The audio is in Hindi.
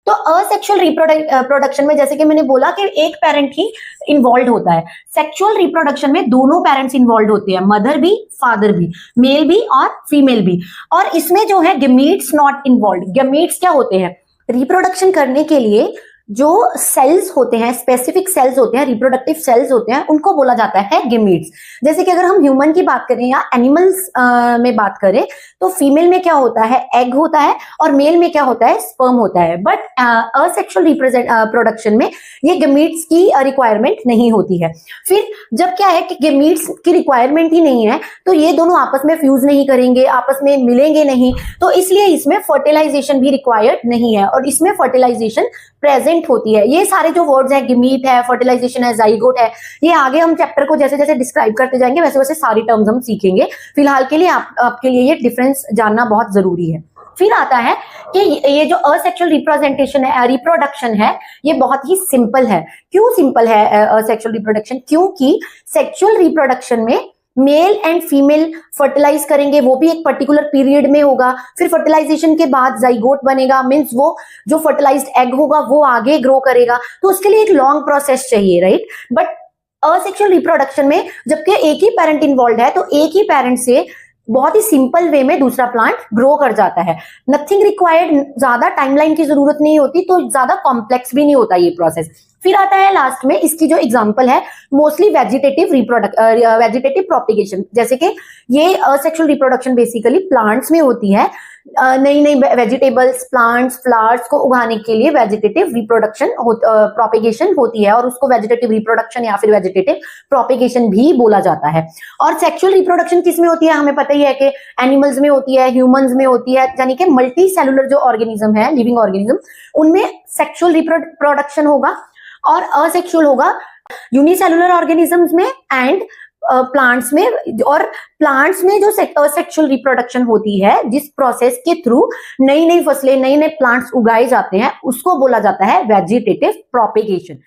तो असेक्सुअल रिप्रोडक्शन में जैसे कि मैंने बोला कि एक पेरेंट ही इन्वॉल्व होता है। सेक्सुअल रिप्रोडक्शन में दोनों पेरेंट्स इन्वॉल्व होते हैं, मदर भी फादर भी, मेल भी और फीमेल भी। और इसमें जो है गमीट्स नॉट इन्वॉल्व। गमीट्स क्या होते हैं? रिप्रोडक्शन करने के लिए जो सेल्स होते हैं, स्पेसिफिक सेल्स होते हैं, रिप्रोडक्टिव सेल्स होते हैं, उनको बोला जाता है गमीट्स। जैसे कि अगर हम ह्यूमन की बात करें या एनिमल्स में बात करें तो फीमेल में क्या होता है? एग होता है, और मेल में क्या होता है? स्पर्म होता है। बट असेक्सुअल रिप्रोडक्शन में ये गमीट्स की रिक्वायरमेंट नहीं होती है। फिर जब क्या है कि गमीट्स की रिक्वायरमेंट ही नहीं है तो ये दोनों आपस में फ्यूज नहीं करेंगे, आपस में मिलेंगे नहीं, तो इसलिए इसमें फर्टिलाइजेशन भी रिक्वायर्ड नहीं है और इसमें फर्टिलाइजेशन प्रेजेंट होती है। ये सारे जो वर्ड्स है, गमीट है, फर्टिलाइजेशन है, जाइगोट है, ये आगे हम चैप्टर को जैसे जैसे डिस्क्राइब करते जाएंगे वैसे वैसे सारी टर्म्स हम सीखेंगे। फिलहाल के लिए आपके लिए ये डिफरेंस जानना बहुत जरूरी है। फिर आता है कि ये जो असेक्सुअल रिप्रेजेंटेशन है, रिप्रोडक्शन है, ये बहुत ही सिंपल है। क्यों सिंपल है असेक्सुअल रिप्रोडक्शन? क्योंकि सेक्सुअल रिप्रोडक्शन में मेल एंड फीमेल फर्टिलाइज करेंगे, वो भी एक पर्टिकुलर पीरियड में होगा। फिर फर्टिलाइजेशन के बाद जाइगोट बनेगा, मींस वो जो फर्टिलाइज्ड एग होगा वो आगे ग्रो करेगा, तो उसके लिए एक लॉन्ग प्रोसेस चाहिए, राइट। बट असेक्सुअल रिप्रोडक्शन में जबकि एक ही पेरेंट इन्वॉल्व है तो एक ही पेरेंट से बहुत ही सिंपल वे में दूसरा प्लांट ग्रो कर जाता है। नथिंग रिक्वायर्ड, ज्यादा टाइमलाइन की जरूरत नहीं होती, तो ज्यादा कॉम्प्लेक्स भी नहीं होता ये प्रोसेस। फिर आता है लास्ट में इसकी जो एग्जांपल है, मोस्टली वेजिटेटिव प्रोपिगेशन। जैसे कि ये असेक्सुअल रिप्रोडक्शन बेसिकली प्लांट्स में होती है। नई नई वेजिटेबल्स, प्लांट्स, फ्लावर्स को उगाने के लिए वेजिटेटिव रिप्रोडक्शन प्रोपिगेशन होती है और उसको वेजिटेटिव रिप्रोडक्शन या फिर वेजिटेटिव प्रोपिगेशन भी बोला जाता है। और सेक्सुअल रिप्रोडक्शन किस में होती है? हमें पता ही है कि एनिमल्स में होती है, ह्यूमंस में होती है, यानी कि मल्टी सेलुलर जो ऑर्गेनिज्म है, लिविंग ऑर्गेनिज्म, उनमें सेक्सुअल रिप्रोडक्शन होगा और असेक्सुअल होगा यूनिसेलुलर ऑर्गेनिजम्स में एंड प्लांट्स में। और प्लांट्स में जो असेक्सुअल रिप्रोडक्शन होती है, जिस प्रोसेस के थ्रू नई नई फसलें, नए नए प्लांट्स उगाए जाते हैं, उसको बोला जाता है वेजिटेटिव प्रोपिगेशन।